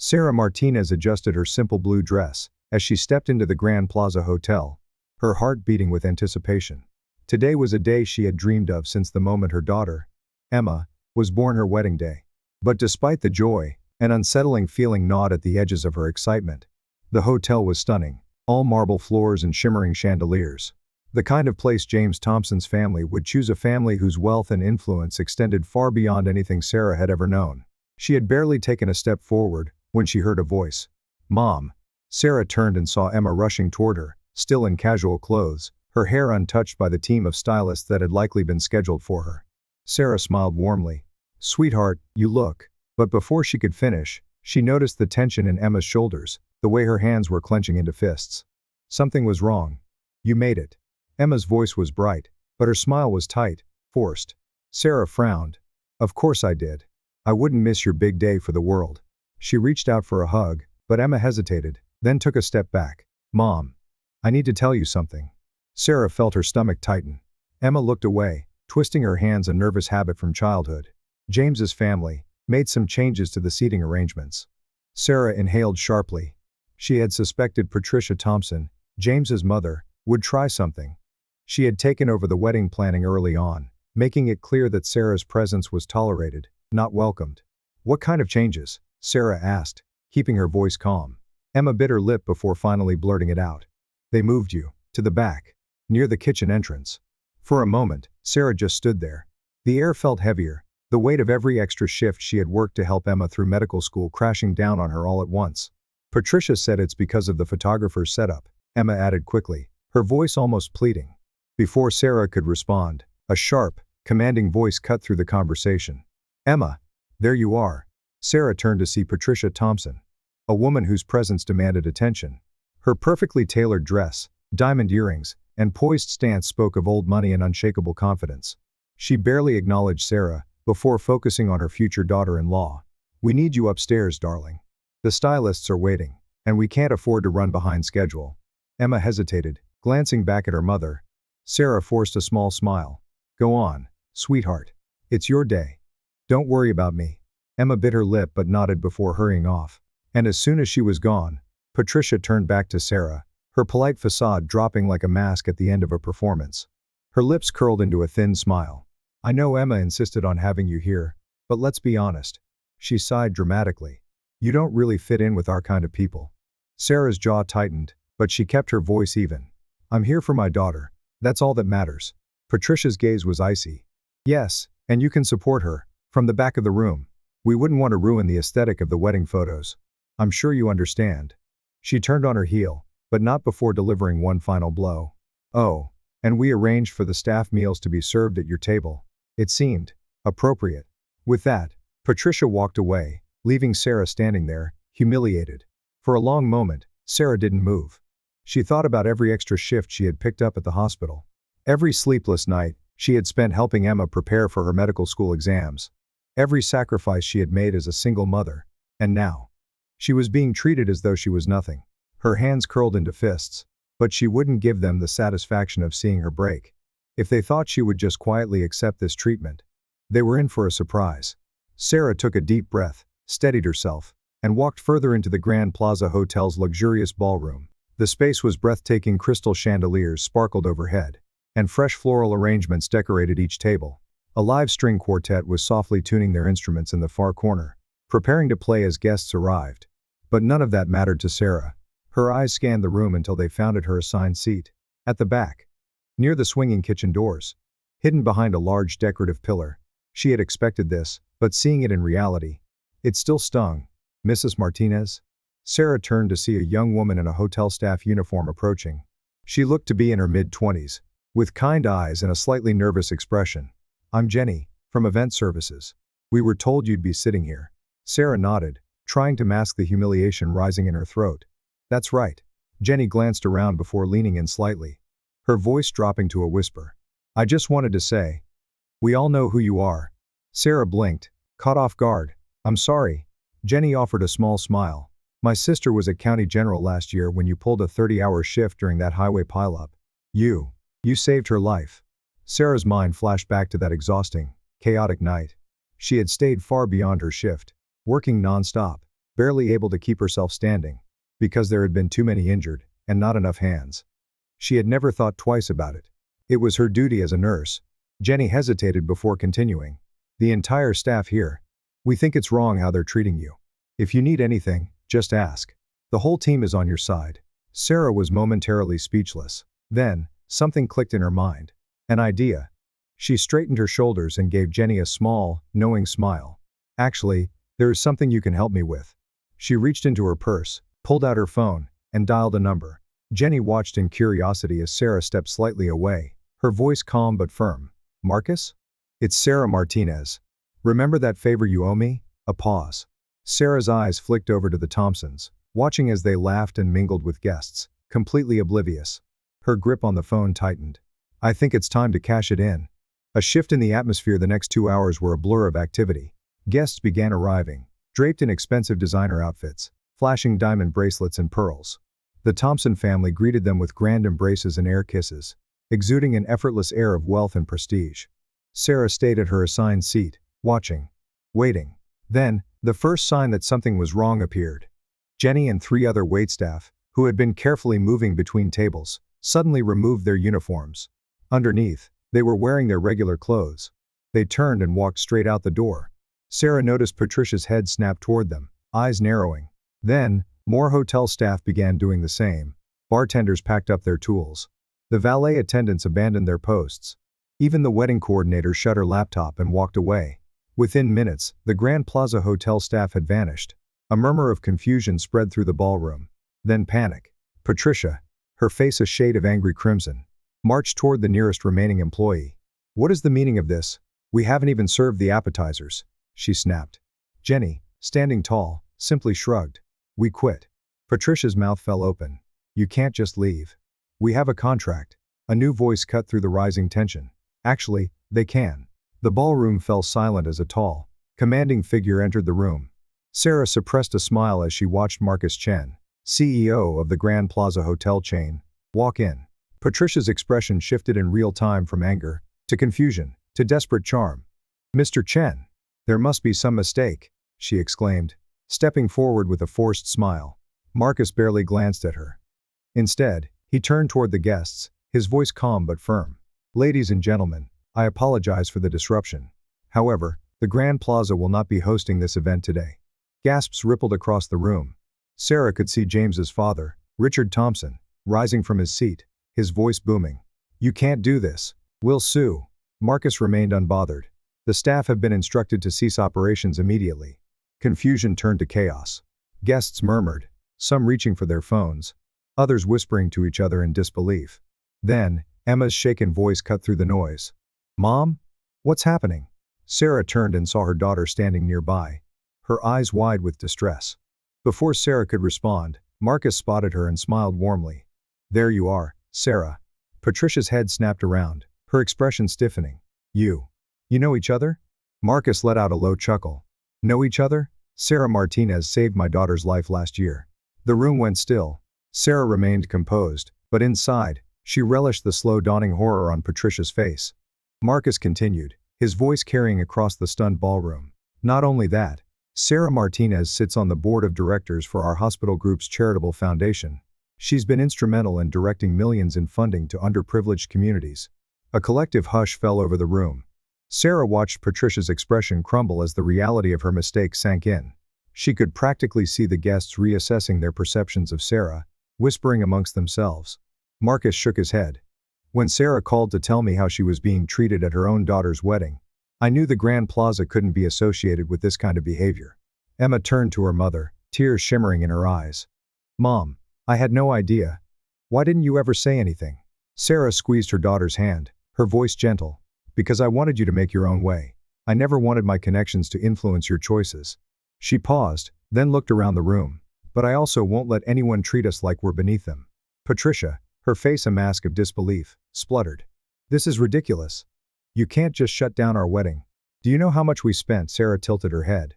Sarah Martinez adjusted her simple blue dress as she stepped into the Grand Plaza Hotel, her heart beating with anticipation. Today was a day she had dreamed of since the moment her daughter, Emma, was born, her wedding day. But despite the joy, an unsettling feeling gnawed at the edges of her excitement. The hotel was stunning, all marble floors and shimmering chandeliers. The kind of place James Thompson's family would choose, a family whose wealth and influence extended far beyond anything Sarah had ever known. She had barely taken a step forward when she heard a voice. "Mom." Sarah turned and saw Emma rushing toward her, still in casual clothes, her hair untouched by the team of stylists that had likely been scheduled for her. Sarah smiled warmly. "Sweetheart, you look." But before she could finish, she noticed the tension in Emma's shoulders, the way her hands were clenching into fists. Something was wrong. "You made it." Emma's voice was bright, but her smile was tight, forced. Sarah frowned. "Of course I did. I wouldn't miss your big day for the world." She reached out for a hug, but Emma hesitated, then took a step back. "Mom, I need to tell you something." Sarah felt her stomach tighten. Emma looked away, twisting her hands, a nervous habit from childhood. James's family made some changes to the seating arrangements. Sarah inhaled sharply. She had suspected Patricia Thompson, James's mother, would try something. She had taken over the wedding planning early on, making it clear that Sarah's presence was tolerated, not welcomed. "What kind of changes?" Sarah asked, keeping her voice calm. Emma bit her lip before finally blurting it out. "They moved you to the back, near the kitchen entrance." For a moment, Sarah just stood there. The air felt heavier, the weight of every extra shift she had worked to help Emma through medical school crashing down on her all at once. "Patricia said it's because of the photographer's setup," Emma added quickly, her voice almost pleading. Before Sarah could respond, a sharp, commanding voice cut through the conversation. "Emma, there you are." Sarah turned to see Patricia Thompson, a woman whose presence demanded attention. Her perfectly tailored dress, diamond earrings, and poised stance spoke of old money and unshakable confidence. She barely acknowledged Sarah before focusing on her future daughter-in-law. "We need you upstairs, darling. The stylists are waiting, and we can't afford to run behind schedule." Emma hesitated, glancing back at her mother. Sarah forced a small smile. "Go on, sweetheart. It's your day. Don't worry about me." Emma bit her lip but nodded before hurrying off. And as soon as she was gone, Patricia turned back to Sarah, her polite facade dropping like a mask at the end of a performance. Her lips curled into a thin smile. "I know Emma insisted on having you here, but let's be honest." She sighed dramatically. "You don't really fit in with our kind of people." Sarah's jaw tightened, but she kept her voice even. "I'm here for my daughter. That's all that matters." Patricia's gaze was icy. "Yes, and you can support her, from the back of the room. We wouldn't want to ruin the aesthetic of the wedding photos. I'm sure you understand." She turned on her heel, but not before delivering one final blow. "Oh, and we arranged for the staff meals to be served at your table." It seemed appropriate. With that, Patricia walked away, leaving Sarah standing there, humiliated. For a long moment, Sarah didn't move. She thought about every extra shift she had picked up at the hospital. Every sleepless night she had spent helping Emma prepare for her medical school exams. Every sacrifice she had made as a single mother. And now, she was being treated as though she was nothing. Her hands curled into fists, but she wouldn't give them the satisfaction of seeing her break. If they thought she would just quietly accept this treatment, they were in for a surprise. Sarah took a deep breath, steadied herself, and walked further into the Grand Plaza Hotel's luxurious ballroom. The space was breathtaking. Crystal chandeliers sparkled overhead, and fresh floral arrangements decorated each table. A live string quartet was softly tuning their instruments in the far corner, preparing to play as guests arrived. But none of that mattered to Sarah. Her eyes scanned the room until they found her assigned seat, at the back, near the swinging kitchen doors, hidden behind a large decorative pillar. She had expected this, but seeing it in reality, it still stung. "Mrs. Martinez?" Sarah turned to see a young woman in a hotel staff uniform approaching. She looked to be in her mid-20s, with kind eyes and a slightly nervous expression. "I'm Jenny, from Event Services. We were told you'd be sitting here." Sarah nodded, trying to mask the humiliation rising in her throat. "That's right." Jenny glanced around before leaning in slightly, her voice dropping to a whisper. "I just wanted to say, we all know who you are." Sarah blinked, caught off guard. "I'm sorry." Jenny offered a small smile. "My sister was at County General last year when you pulled a 30-hour shift during that highway pileup. You saved her life." Sarah's mind flashed back to that exhausting, chaotic night. She had stayed far beyond her shift, working non-stop, barely able to keep herself standing, because there had been too many injured, and not enough hands. She had never thought twice about it. It was her duty as a nurse. Jenny hesitated before continuing. The entire staff here. We think it's wrong how they're treating you. If you need anything, just ask. The whole team is on your side. Sarah was momentarily speechless. Then, something clicked in her mind. An idea. She straightened her shoulders and gave Jenny a small, knowing smile. Actually, there is something you can help me with. She reached into her purse, pulled out her phone, and dialed a number. Jenny watched in curiosity as Sarah stepped slightly away, her voice calm but firm. Marcus? It's Sarah Martinez. Remember that favor you owe me? A pause. Sarah's eyes flicked over to the Thompsons, watching as they laughed and mingled with guests, completely oblivious. Her grip on the phone tightened. I think it's time to cash it in. A shift in the atmosphere. The next 2 hours were a blur of activity. Guests began arriving, draped in expensive designer outfits, flashing diamond bracelets and pearls. The Thompson family greeted them with grand embraces and air kisses, exuding an effortless air of wealth and prestige. Sarah stayed at her assigned seat, watching, waiting. Then, the first sign that something was wrong appeared. Jenny and 3 other waitstaff, who had been carefully moving between tables, suddenly removed their uniforms. Underneath, they were wearing their regular clothes. They turned and walked straight out the door. Sarah noticed Patricia's head snap toward them, eyes narrowing. Then, more hotel staff began doing the same. Bartenders packed up their tools. The valet attendants abandoned their posts. Even the wedding coordinator shut her laptop and walked away. Within minutes, the Grand Plaza Hotel staff had vanished. A murmur of confusion spread through the ballroom. Then panic. Patricia, her face a shade of angry crimson, marched toward the nearest remaining employee. What is the meaning of this? We haven't even served the appetizers, she snapped. Jenny, standing tall, simply shrugged. We quit. Patricia's mouth fell open. You can't just leave. We have a contract. A new voice cut through the rising tension. Actually, they can. The ballroom fell silent as a tall, commanding figure entered the room. Sarah suppressed a smile as she watched Marcus Chen, CEO of the Grand Plaza Hotel chain, walk in. Patricia's expression shifted in real time from anger, to confusion, to desperate charm. Mr. Chen, there must be some mistake, she exclaimed, stepping forward with a forced smile. Marcus barely glanced at her. Instead, he turned toward the guests, his voice calm but firm. Ladies and gentlemen, I apologize for the disruption. However, the Grand Plaza will not be hosting this event today. Gasps rippled across the room. Sarah could see James's father, Richard Thompson, rising from his seat, his voice booming. You can't do this. We'll sue. Marcus remained unbothered. The staff have been instructed to cease operations immediately. Confusion turned to chaos. Guests murmured, some reaching for their phones, others whispering to each other in disbelief. Then, Emma's shaken voice cut through the noise. Mom? What's happening? Sarah turned and saw her daughter standing nearby, her eyes wide with distress. Before Sarah could respond, Marcus spotted her and smiled warmly. There you are, Sarah. Patricia's head snapped around, her expression stiffening. You know each other? Marcus let out a low chuckle. Know each other? Sarah Martinez saved my daughter's life last year. The room went still. Sarah remained composed, but inside, she relished the slow dawning horror on Patricia's face. Marcus continued, his voice carrying across the stunned ballroom. Not only that, Sarah Martinez sits on the board of directors for our hospital group's charitable foundation. She's been instrumental in directing millions in funding to underprivileged communities. A collective hush fell over the room. Sarah watched Patricia's expression crumble as the reality of her mistake sank in. She could practically see the guests reassessing their perceptions of Sarah, whispering amongst themselves. Marcus shook his head. When Sarah called to tell me how she was being treated at her own daughter's wedding, I knew the Grand Plaza couldn't be associated with this kind of behavior. Emma turned to her mother, tears shimmering in her eyes. Mom, I had no idea. Why didn't you ever say anything? Sarah squeezed her daughter's hand, her voice gentle. Because I wanted you to make your own way. I never wanted my connections to influence your choices. She paused, then looked around the room. But I also won't let anyone treat us like we're beneath them. Patricia, her face a mask of disbelief, spluttered. This is ridiculous. You can't just shut down our wedding. Do you know how much we spent? Sarah tilted her head.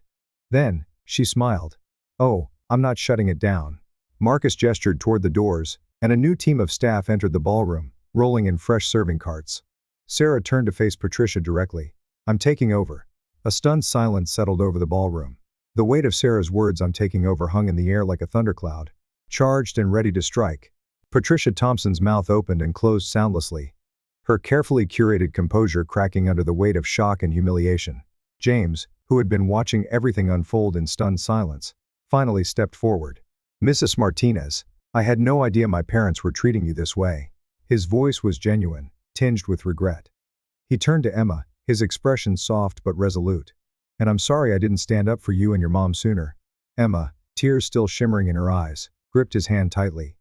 Then, she smiled. Oh, I'm not shutting it down. Marcus gestured toward the doors, and a new team of staff entered the ballroom, rolling in fresh serving carts. Sarah turned to face Patricia directly. I'm taking over. A stunned silence settled over the ballroom. The weight of Sarah's words "I'm taking over" hung in the air like a thundercloud, charged and ready to strike. Patricia Thompson's mouth opened and closed soundlessly, her carefully curated composure cracking under the weight of shock and humiliation. James, who had been watching everything unfold in stunned silence, finally stepped forward. "Mrs. Martinez, I had no idea my parents were treating you this way." His voice was genuine, tinged with regret. He turned to Emma, his expression soft but resolute. "And I'm sorry I didn't stand up for you and your mom sooner." Emma, tears still shimmering in her eyes, gripped his hand tightly.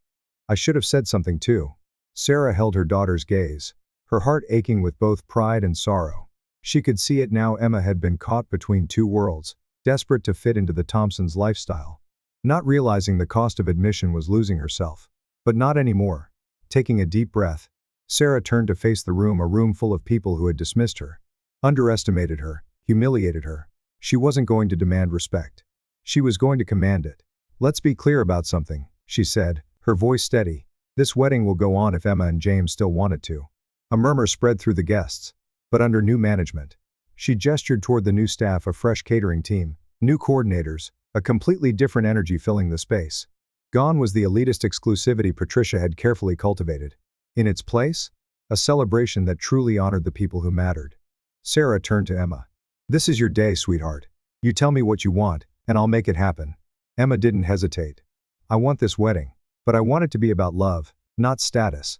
"I should have said something too." Sarah held her daughter's gaze, her heart aching with both pride and sorrow. She could see it now. Emma had been caught between two worlds, desperate to fit into the Thompsons' lifestyle. Not realizing the cost of admission was losing herself. But not anymore. Taking a deep breath, Sarah turned to face the room, a room full of people who had dismissed her, underestimated her, humiliated her. She wasn't going to demand respect. She was going to command it. "Let's be clear about something," she said, her voice steady. "This wedding will go on if Emma and James still want it to." A murmur spread through the guests. But under new management. She gestured toward the new staff, a fresh catering team, new coordinators, a completely different energy filling the space. Gone was the elitist exclusivity Patricia had carefully cultivated. In its place, a celebration that truly honored the people who mattered. Sarah turned to Emma. "This is your day, sweetheart. You tell me what you want, and I'll make it happen." Emma didn't hesitate. "I want this wedding. But I want it to be about love, not status.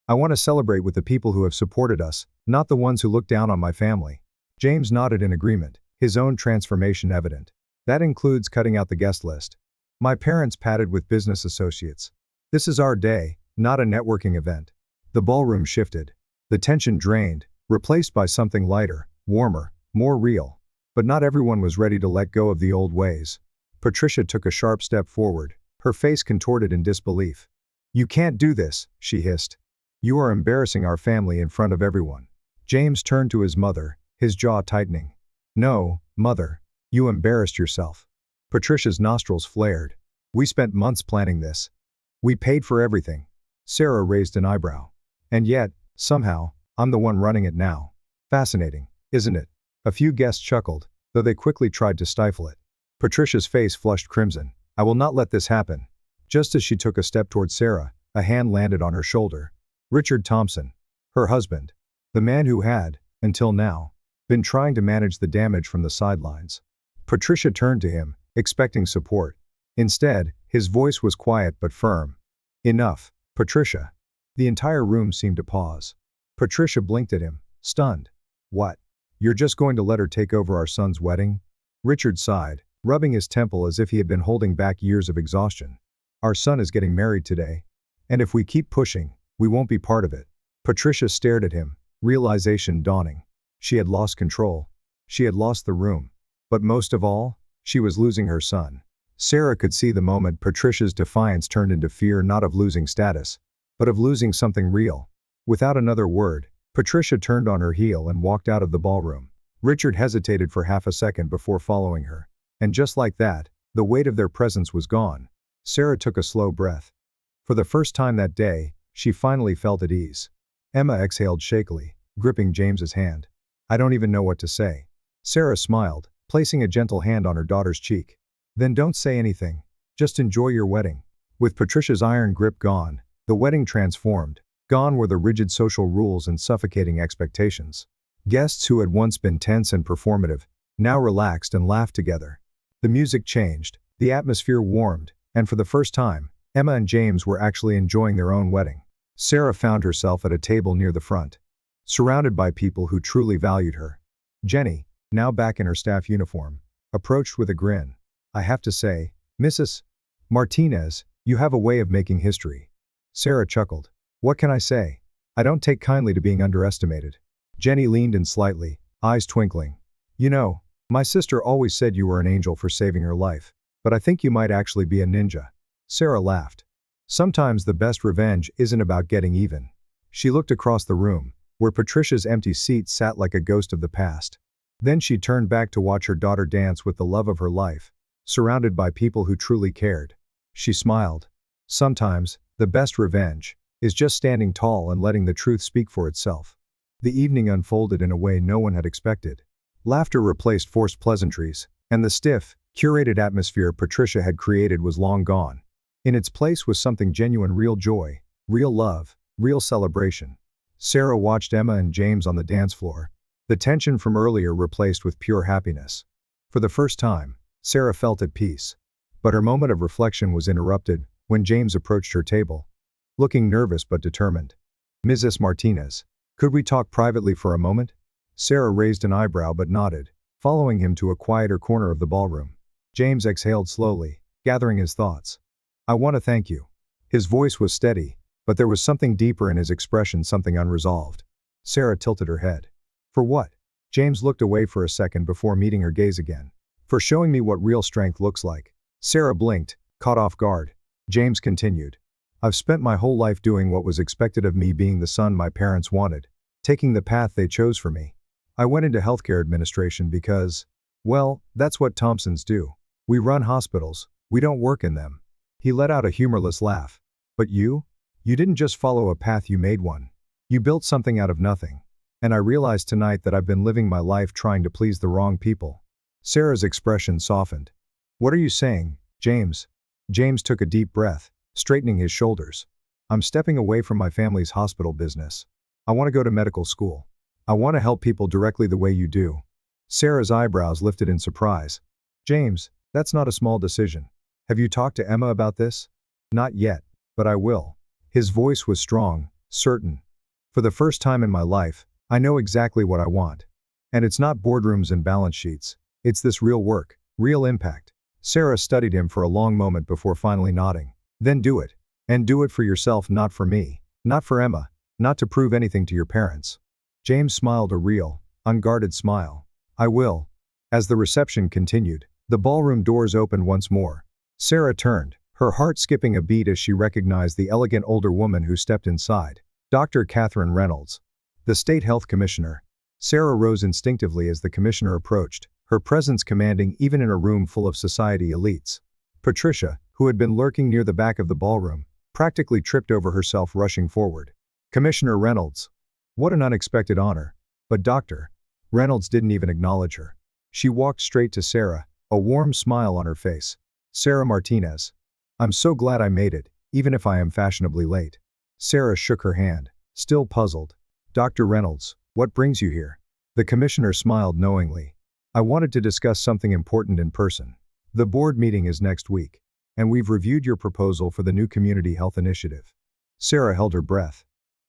I want to celebrate with the people who have supported us, not the ones who look down on my family." James nodded in agreement, his own transformation evident. "That includes cutting out the guest list. My parents padded with business associates. This is our day, not a networking event." The ballroom shifted. The tension drained, replaced by something lighter, warmer, more real. But not everyone was ready to let go of the old ways. Patricia took a sharp step forward, her face contorted in disbelief. "You can't do this," she hissed. "You are embarrassing our family in front of everyone." James turned to his mother, his jaw tightening. "No, Mother. You embarrassed yourself." Patricia's nostrils flared. "We spent months planning this. We paid for everything." Sarah raised an eyebrow. "And yet, somehow, I'm the one running it now. Fascinating, isn't it?" A few guests chuckled, though they quickly tried to stifle it. Patricia's face flushed crimson. "I will not let this happen." Just as she took a step toward Sarah, a hand landed on her shoulder. Richard Thompson, her husband. The man who had, until now, been trying to manage the damage from the sidelines. Patricia turned to him, expecting support. Instead, his voice was quiet but firm. "Enough, Patricia." The entire room seemed to pause. Patricia blinked at him, stunned. "What? You're just going to let her take over our son's wedding?" Richard sighed, rubbing his temple as if he had been holding back years of exhaustion. "Our son is getting married today. And if we keep pushing, we won't be part of it." Patricia stared at him, realization dawning. She had lost control. She had lost the room. But most of all, she was losing her son. Sarah could see the moment Patricia's defiance turned into fear, not of losing status, but of losing something real. Without another word, Patricia turned on her heel and walked out of the ballroom. Richard hesitated for half a second before following her. And just like that, the weight of their presence was gone. Sarah took a slow breath. For the first time that day, she finally felt at ease. Emma exhaled shakily, gripping James's hand. "I don't even know what to say." Sarah smiled, placing a gentle hand on her daughter's cheek. "Then don't say anything. Just enjoy your wedding." With Patricia's iron grip gone, the wedding transformed. Gone were the rigid social rules and suffocating expectations. Guests who had once been tense and performative, now relaxed and laughed together. The music changed, the atmosphere warmed, and for the first time, Emma and James were actually enjoying their own wedding. Sarah found herself at a table near the front, surrounded by people who truly valued her. Jenny, now back in her staff uniform, approached with a grin. "I have to say, Mrs. Martinez, you have a way of making history." Sarah chuckled. "What can I say? I don't take kindly to being underestimated." Jenny leaned in slightly, eyes twinkling. "You know, my sister always said you were an angel for saving her life, but I think you might actually be a ninja." Sarah laughed. "Sometimes the best revenge isn't about getting even." She looked across the room, where Patricia's empty seat sat like a ghost of the past. Then she turned back to watch her daughter dance with the love of her life, surrounded by people who truly cared. She smiled. Sometimes, the best revenge is just standing tall and letting the truth speak for itself. The evening unfolded in a way no one had expected. Laughter replaced forced pleasantries, and the stiff, curated atmosphere Patricia had created was long gone. In its place was something genuine, real joy, real love, real celebration. Sarah watched Emma and James on the dance floor, the tension from earlier replaced with pure happiness. For the first time, Sarah felt at peace. But her moment of reflection was interrupted when James approached her table, looking nervous but determined. "Mrs. Martinez, could we talk privately for a moment?" Sarah raised an eyebrow but nodded, following him to a quieter corner of the ballroom. James exhaled slowly, gathering his thoughts. "I want to thank you." His voice was steady, but there was something deeper in his expression, something unresolved. Sarah tilted her head. "For what?" James looked away for a second before meeting her gaze again. "For showing me what real strength looks like." Sarah blinked, caught off guard. James continued. "I've spent my whole life doing what was expected of me, being the son my parents wanted, taking the path they chose for me. I went into healthcare administration because, well, that's what Thompsons do. We run hospitals, we don't work in them." He let out a humorless laugh. "But you? You didn't just follow a path, you made one. You built something out of nothing. And I realized tonight that I've been living my life trying to please the wrong people." Sarah's expression softened. "What are you saying, James?" James took a deep breath, straightening his shoulders. "I'm stepping away from my family's hospital business. I want to go to medical school. I want to help people directly the way you do." Sarah's eyebrows lifted in surprise. "James, that's not a small decision. Have you talked to Emma about this?" "Not yet, but I will." His voice was strong, certain. "For the first time in my life, I know exactly what I want. And it's not boardrooms and balance sheets. It's this real work, real impact." Sarah studied him for a long moment before finally nodding. "Then do it. And do it for yourself, not for me, not for Emma, not to prove anything to your parents." James smiled, a real, unguarded smile. "I will." As the reception continued, the ballroom doors opened once more. Sarah turned, her heart skipping a beat as she recognized the elegant older woman who stepped inside. Dr. Catherine Reynolds, the state health commissioner. Sarah rose instinctively as the commissioner approached, her presence commanding even in a room full of society elites. Patricia, who had been lurking near the back of the ballroom, practically tripped over herself rushing forward. "Commissioner Reynolds." What an unexpected honor. But Dr. Reynolds didn't even acknowledge her. She walked straight to Sarah, a warm smile on her face. "Sarah Martinez. I'm so glad I made it, even if I am fashionably late." Sarah shook her hand, still puzzled. "Dr. Reynolds, what brings you here?" The commissioner smiled knowingly. "I wanted to discuss something important in person. The board meeting is next week, and we've reviewed your proposal for the new community health initiative." Sarah held her breath.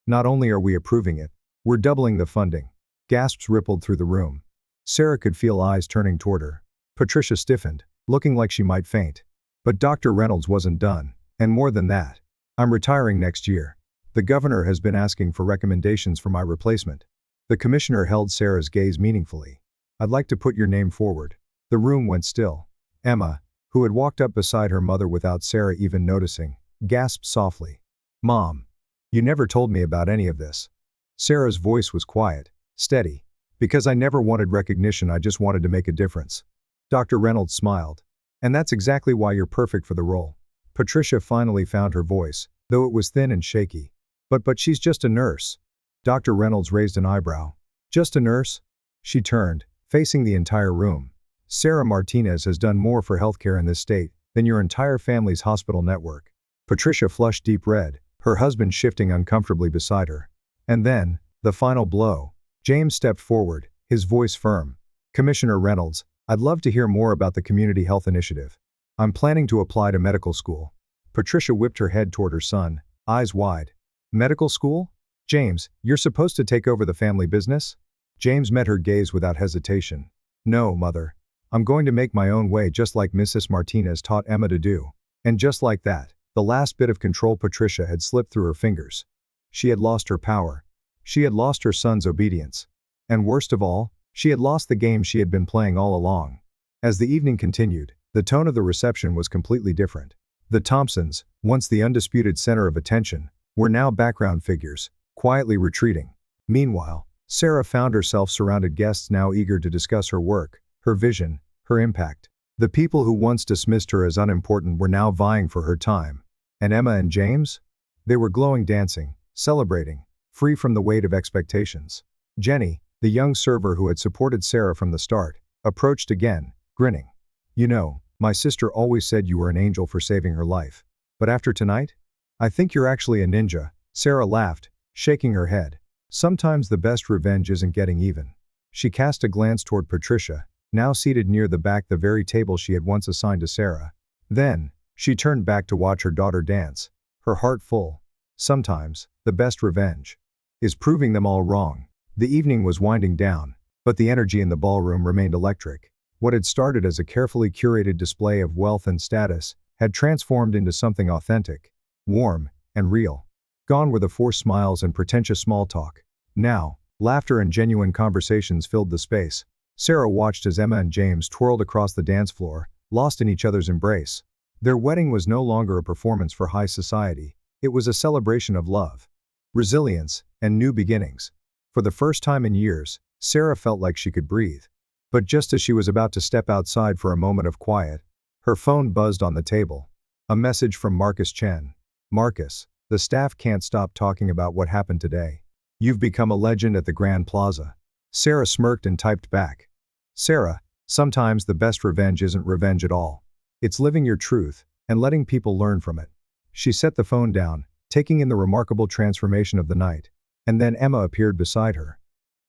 "Not only are we approving it, we're doubling the funding." Gasps rippled through the room. Sarah could feel eyes turning toward her. Patricia stiffened, looking like she might faint. But Dr. Reynolds wasn't done, and more than that. "I'm retiring next year. The governor has been asking for recommendations for my replacement." The commissioner held Sarah's gaze meaningfully. "I'd like to put your name forward." The room went still. Emma, who had walked up beside her mother without Sarah even noticing, gasped softly. "Mom, you never told me about any of this." Sarah's voice was quiet, steady. "Because I never wanted recognition, I just wanted to make a difference." Dr. Reynolds smiled. "And that's exactly why you're perfect for the role." Patricia finally found her voice, though it was thin and shaky. But she's just a nurse." Dr. Reynolds raised an eyebrow. "Just a nurse?" She turned, facing the entire room. "Sarah Martinez has done more for healthcare in this state than your entire family's hospital network." Patricia flushed deep red, her husband shifting uncomfortably beside her. And then, the final blow. James stepped forward, his voice firm. "Commissioner Reynolds, I'd love to hear more about the Community Health Initiative. I'm planning to apply to medical school." Patricia whipped her head toward her son, eyes wide. "Medical school? James, you're supposed to take over the family business?" James met her gaze without hesitation. "No, Mother. I'm going to make my own way, just like Mrs. Martinez taught Emma to do." And just like that, the last bit of control Patricia had slipped through her fingers. She had lost her power. She had lost her son's obedience. And worst of all, she had lost the game she had been playing all along. As the evening continued, the tone of the reception was completely different. The Thompsons, once the undisputed center of attention, were now background figures, quietly retreating. Meanwhile, Sarah found herself surrounded guests now eager to discuss her work, her vision, her impact. The people who once dismissed her as unimportant were now vying for her time. And Emma and James? They were glowing, dancing, celebrating, free from the weight of expectations. Jenny, the young server who had supported Sarah from the start, approached again, grinning. "You know, My sister always said you were an angel for saving her life. But after tonight? I think you're actually a ninja, Sarah laughed, shaking her head. Sometimes the best revenge isn't getting even. She cast a glance toward Patricia, now seated near the back the very table she had once assigned to Sarah. Then, she turned back to watch her daughter dance, her heart full. Sometimes, the best revenge is proving them all wrong. The evening was winding down, but the energy in the ballroom remained electric. What had started as a carefully curated display of wealth and status had transformed into something authentic, warm, and real. Gone were the forced smiles and pretentious small talk. Now, laughter and genuine conversations filled the space. Sarah watched as Emma and James twirled across the dance floor, lost in each other's embrace. Their wedding was no longer a performance for high society. It was a celebration of love, resilience, and new beginnings. For the first time in years, Sarah felt like she could breathe. But just as she was about to step outside for a moment of quiet, her phone buzzed on the table. A message from Marcus Chen. Marcus, the staff can't stop talking about what happened today. You've become a legend at the Grand Plaza. Sarah smirked and typed back. Sarah, sometimes the best revenge isn't revenge at all. It's living your truth and letting people learn from it. She set the phone down, taking in the remarkable transformation of the night. And then Emma appeared beside her.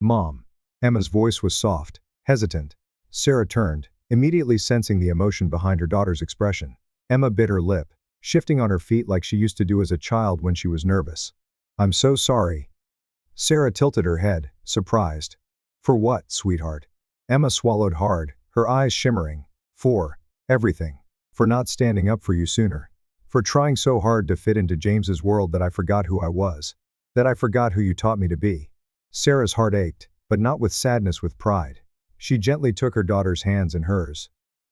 Mom. Emma's voice was soft, hesitant. Sarah turned, immediately sensing the emotion behind her daughter's expression. Emma bit her lip, shifting on her feet like she used to do as a child when she was nervous. I'm so sorry. Sarah tilted her head, surprised. For what, sweetheart? Emma swallowed hard, her eyes shimmering. For everything. For not standing up for you sooner. For trying so hard to fit into James's world that I forgot who I was. That I forgot who you taught me to be. Sarah's heart ached, but not with sadness, with pride. She gently took her daughter's hands in hers.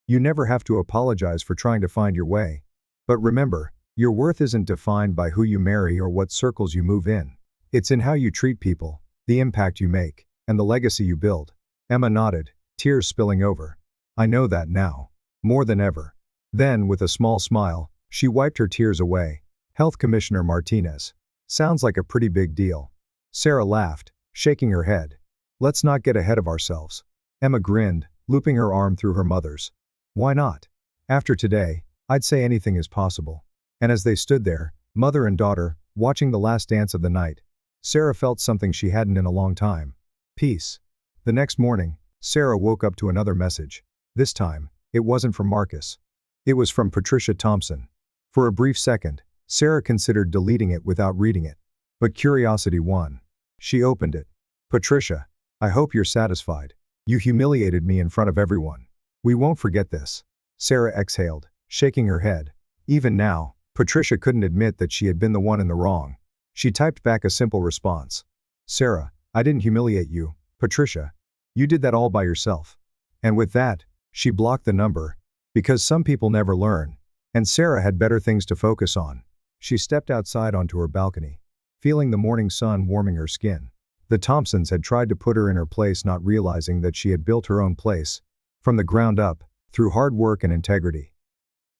You never have to apologize for trying to find your way. But remember, your worth isn't defined by who you marry or what circles you move in. It's in how you treat people, the impact you make, and the legacy you build. Emma nodded, tears spilling over. I know that now. More than ever. Then, with a small smile, she wiped her tears away. Health Commissioner Martinez. Sounds like a pretty big deal. Sarah laughed, shaking her head. Let's not get ahead of ourselves. Emma grinned, looping her arm through her mother's. Why not? After today, I'd say anything is possible. And as they stood there, mother and daughter, watching the last dance of the night, Sarah felt something she hadn't in a long time. Peace. The next morning, Sarah woke up to another message. This time, it wasn't from Marcus. It was from Patricia Thompson. For a brief second, Sarah considered deleting it without reading it. But curiosity won. She opened it. Patricia, I hope you're satisfied. You humiliated me in front of everyone. We won't forget this. Sarah exhaled, shaking her head. Even now, Patricia couldn't admit that she had been the one in the wrong. She typed back a simple response. Sarah, I didn't humiliate you, Patricia. You did that all by yourself. And with that, she blocked the number. Because some people never learn. And Sarah had better things to focus on. She stepped outside onto her balcony, feeling the morning sun warming her skin. The Thompsons had tried to put her in her place, not realizing that she had built her own place, from the ground up, through hard work and integrity.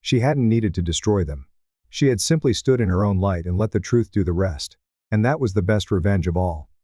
She hadn't needed to destroy them. She had simply stood in her own light and let the truth do the rest. And that was the best revenge of all.